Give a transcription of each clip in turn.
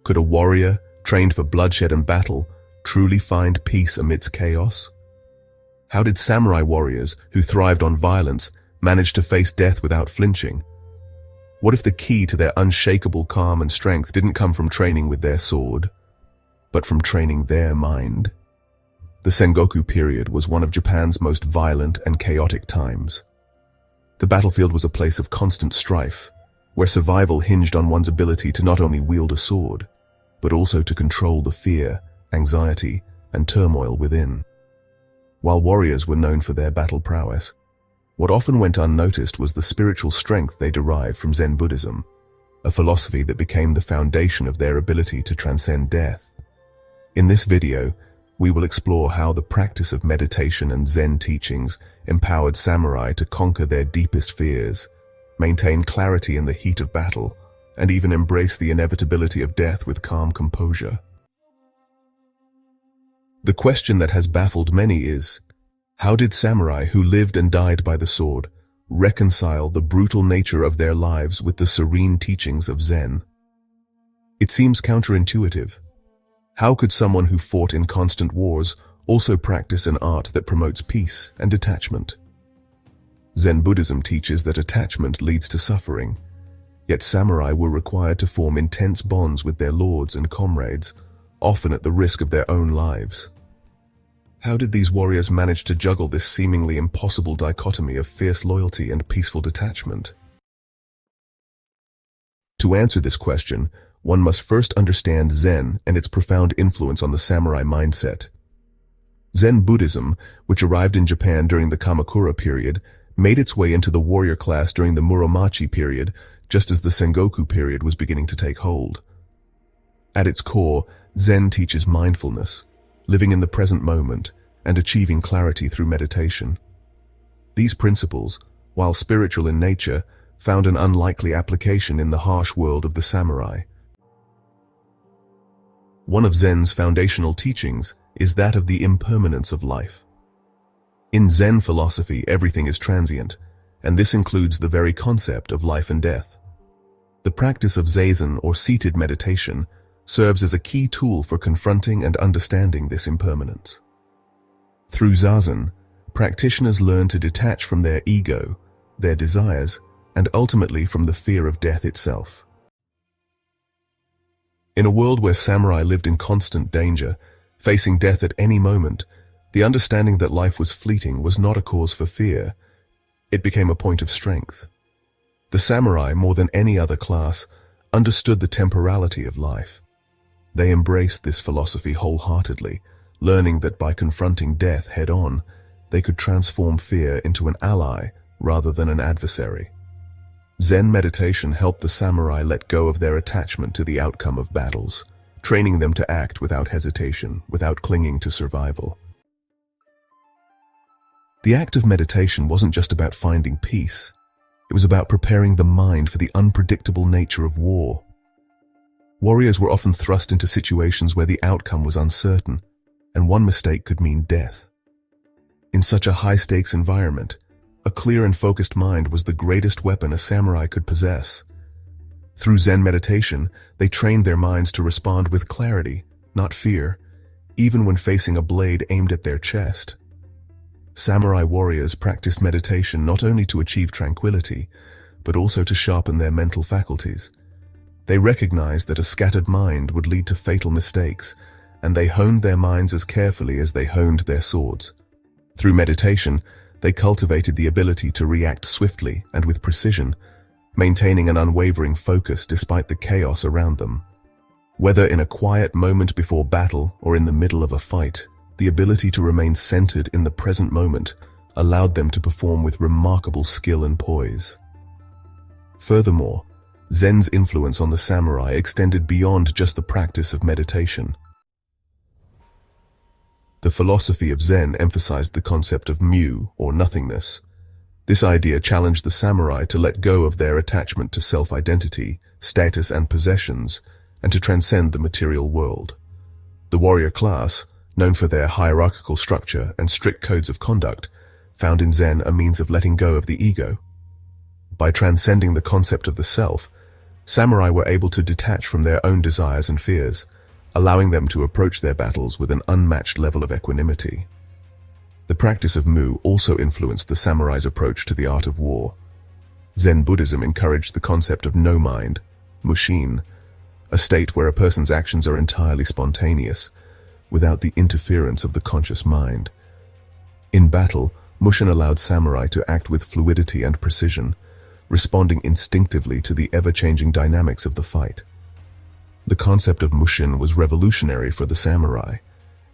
Could a warrior, trained for bloodshed and battle, truly find peace amidst chaos? How did samurai warriors, who thrived on violence, manage to face death without flinching? What if the key to their unshakable calm and strength didn't come from training with their sword, but from training their mind? The Sengoku period was one of Japan's most violent and chaotic times. The battlefield was a place of constant strife, where survival hinged on one's ability to not only wield a sword, but also to control the fear, anxiety, and turmoil within. While warriors were known for their battle prowess, what often went unnoticed was the spiritual strength they derived from Zen Buddhism, a philosophy that became the foundation of their ability to transcend death. In this video, we will explore how the practice of meditation and Zen teachings empowered samurai to conquer their deepest fears, maintain clarity in the heat of battle, and even embrace the inevitability of death with calm composure. The question that has baffled many is, how did samurai who lived and died by the sword reconcile the brutal nature of their lives with the serene teachings of Zen? It seems counterintuitive. How could someone who fought in constant wars also practice an art that promotes peace and detachment? Zen Buddhism teaches that attachment leads to suffering, yet samurai were required to form intense bonds with their lords and comrades, often at the risk of their own lives. How did these warriors manage to juggle this seemingly impossible dichotomy of fierce loyalty and peaceful detachment? To answer this question, one must first understand Zen and its profound influence on the samurai mindset. Zen Buddhism, which arrived in Japan during the Kamakura period, made its way into the warrior class during the Muromachi period, just as the Sengoku period was beginning to take hold. At its core, Zen teaches mindfulness, living in the present moment, and achieving clarity through meditation. These principles, while spiritual in nature, found an unlikely application in the harsh world of the samurai. One of Zen's foundational teachings is that of the impermanence of life. In Zen philosophy, everything is transient, and this includes the very concept of life and death. The practice of zazen, or seated meditation, serves as a key tool for confronting and understanding this impermanence. Through zazen, practitioners learn to detach from their ego, their desires, and ultimately from the fear of death itself. In a world where samurai lived in constant danger, facing death at any moment, the understanding that life was fleeting was not a cause for fear. It became a point of strength. The samurai, more than any other class, understood the temporality of life. They embraced this philosophy wholeheartedly, learning that by confronting death head-on, they could transform fear into an ally rather than an adversary. Zen meditation helped the samurai let go of their attachment to the outcome of battles, training them to act without hesitation, without clinging to survival. The act of meditation wasn't just about finding peace. It was about preparing the mind for the unpredictable nature of war. Warriors were often thrust into situations where the outcome was uncertain, and one mistake could mean death. In such a high-stakes environment, a clear and focused mind was the greatest weapon a samurai could possess. Through Zen meditation, they trained their minds to respond with clarity, not fear, even when facing a blade aimed at their chest. Samurai warriors practiced meditation not only to achieve tranquility, but also to sharpen their mental faculties. They recognized that a scattered mind would lead to fatal mistakes, and they honed their minds as carefully as they honed their swords. Through meditation, they cultivated the ability to react swiftly and with precision, maintaining an unwavering focus despite the chaos around them. Whether in a quiet moment before battle or in the middle of a fight, the ability to remain centered in the present moment allowed them to perform with remarkable skill and poise. Furthermore, Zen's influence on the samurai extended beyond just the practice of meditation. The philosophy of Zen emphasized the concept of mu, or nothingness. This idea challenged the samurai to let go of their attachment to self-identity, status, and possessions, and to transcend the material world. The warrior class, known for their hierarchical structure and strict codes of conduct, found in Zen a means of letting go of the ego. By transcending the concept of the self, Samurai were able to detach from their own desires and fears, allowing them to approach their battles with an unmatched level of equanimity. The practice of Mu also influenced the samurai's approach to the art of war. Zen Buddhism encouraged the concept of no mind, mushin, a state where a person's actions are entirely spontaneous, without the interference of the conscious mind. In battle, mushin allowed samurai to act with fluidity and precision, responding instinctively to the ever-changing dynamics of the fight. The concept of mushin was revolutionary for the samurai,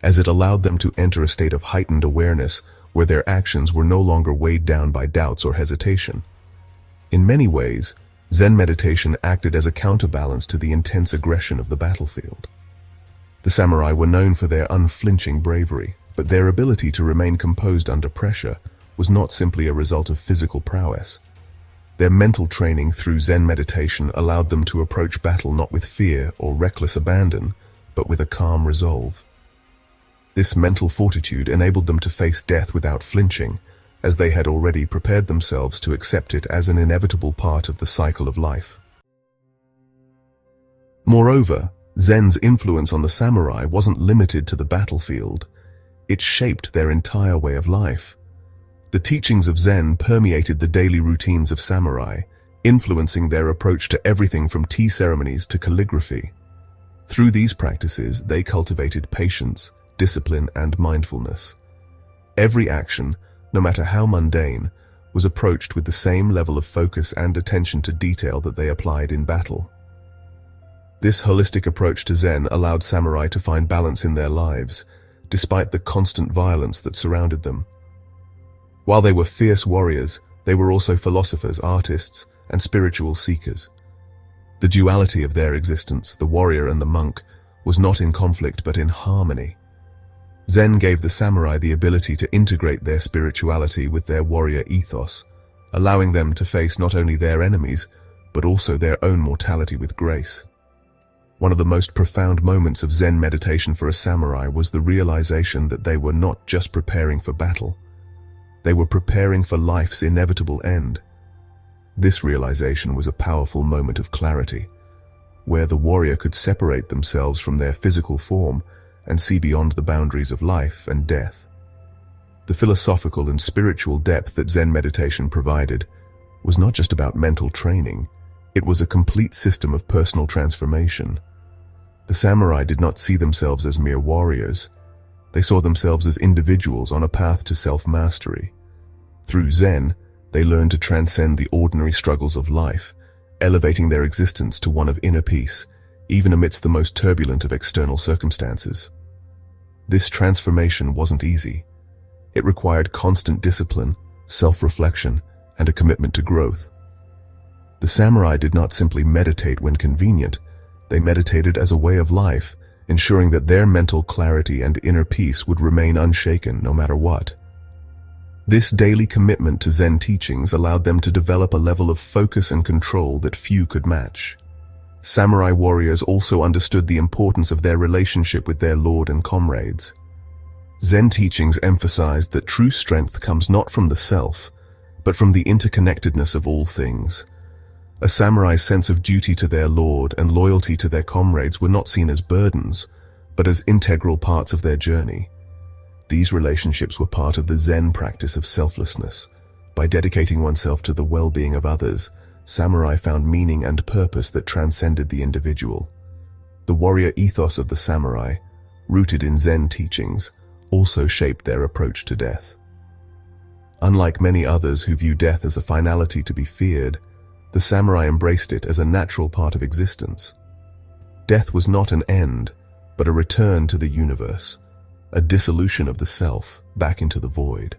as it allowed them to enter a state of heightened awareness where their actions were no longer weighed down by doubts or hesitation. In many ways, Zen meditation acted as a counterbalance to the intense aggression of the battlefield. The samurai were known for their unflinching bravery, but their ability to remain composed under pressure was not simply a result of physical prowess. Their mental training through Zen meditation allowed them to approach battle not with fear or reckless abandon, but with a calm resolve. This mental fortitude enabled them to face death without flinching, as they had already prepared themselves to accept it as an inevitable part of the cycle of life. Moreover, Zen's influence on the samurai wasn't limited to the battlefield. It shaped their entire way of life. The teachings of Zen permeated the daily routines of samurai, influencing their approach to everything from tea ceremonies to calligraphy. Through these practices, they cultivated patience, discipline, and mindfulness. Every action, no matter how mundane, was approached with the same level of focus and attention to detail that they applied in battle. This holistic approach to Zen allowed samurai to find balance in their lives, despite the constant violence that surrounded them. While they were fierce warriors, they were also philosophers, artists, and spiritual seekers. The duality of their existence, the warrior and the monk, was not in conflict but in harmony. Zen gave the samurai the ability to integrate their spirituality with their warrior ethos, allowing them to face not only their enemies, but also their own mortality with grace. One of the most profound moments of Zen meditation for a samurai was the realization that they were not just preparing for battle. They were preparing for life's inevitable end. This realization was a powerful moment of clarity, where the warrior could separate themselves from their physical form and see beyond the boundaries of life and death. The philosophical and spiritual depth that Zen meditation provided was not just about mental training, it was a complete system of personal transformation. The samurai did not see themselves as mere warriors. They saw themselves as individuals on a path to self-mastery. Through Zen, they learned to transcend the ordinary struggles of life, elevating their existence to one of inner peace, even amidst the most turbulent of external circumstances. This transformation wasn't easy. It required constant discipline, self-reflection, and a commitment to growth. The samurai did not simply meditate when convenient, they meditated as a way of life, ensuring that their mental clarity and inner peace would remain unshaken no matter what. This daily commitment to Zen teachings allowed them to develop a level of focus and control that few could match. Samurai warriors also understood the importance of their relationship with their lord and comrades. Zen teachings emphasized that true strength comes not from the self, but from the interconnectedness of all things. A samurai's sense of duty to their lord and loyalty to their comrades were not seen as burdens, but as integral parts of their journey. These relationships were part of the Zen practice of selflessness. By dedicating oneself to the well-being of others, samurai found meaning and purpose that transcended the individual. The warrior ethos of the samurai, rooted in Zen teachings, also shaped their approach to death. Unlike many others who view death as a finality to be feared, the samurai embraced it as a natural part of existence. Death was not an end, but a return to the universe, a dissolution of the self back into the void.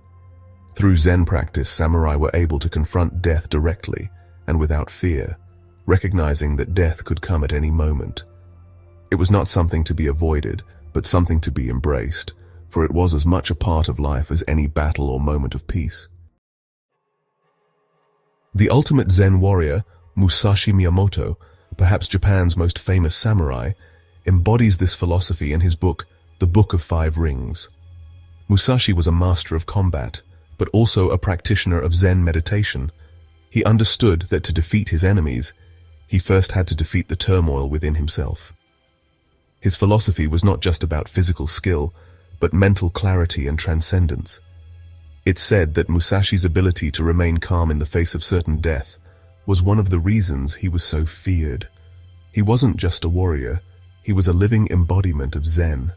Through Zen practice, samurai were able to confront death directly and without fear, recognizing that death could come at any moment. It was not something to be avoided, but something to be embraced, for it was as much a part of life as any battle or moment of peace. The ultimate Zen warrior, Musashi Miyamoto, perhaps Japan's most famous samurai, embodies this philosophy in his book, The Book of Five Rings. Musashi was a master of combat, but also a practitioner of Zen meditation. He understood that to defeat his enemies, he first had to defeat the turmoil within himself. His philosophy was not just about physical skill, but mental clarity and transcendence. It's said that Musashi's ability to remain calm in the face of certain death was one of the reasons he was so feared. He wasn't just a warrior, he was a living embodiment of Zen.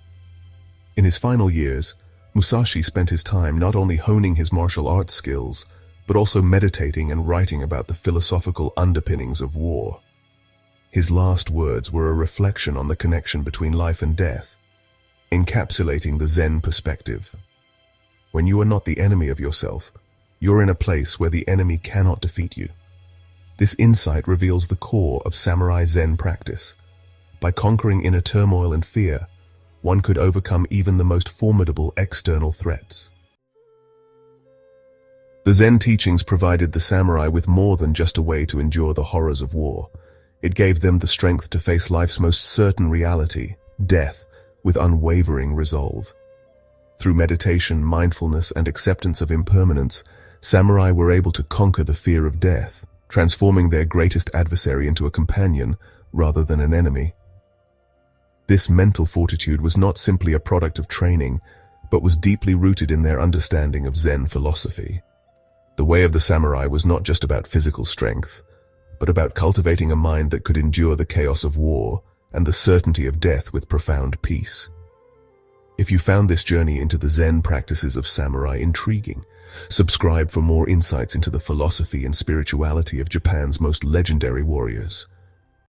In his final years, Musashi spent his time not only honing his martial arts skills, but also meditating and writing about the philosophical underpinnings of war. His last words were a reflection on the connection between life and death, encapsulating the Zen perspective. When you are not the enemy of yourself, you're in a place where the enemy cannot defeat you. This insight reveals the core of samurai Zen practice. By conquering inner turmoil and fear, one could overcome even the most formidable external threats. The Zen teachings provided the samurai with more than just a way to endure the horrors of war. It gave them the strength to face life's most certain reality, death, with unwavering resolve. Through meditation, mindfulness, and acceptance of impermanence, samurai were able to conquer the fear of death, transforming their greatest adversary into a companion rather than an enemy. This mental fortitude was not simply a product of training, but was deeply rooted in their understanding of Zen philosophy. The way of the samurai was not just about physical strength, but about cultivating a mind that could endure the chaos of war and the certainty of death with profound peace. If you found this journey into the Zen practices of samurai intriguing, subscribe for more insights into the philosophy and spirituality of Japan's most legendary warriors.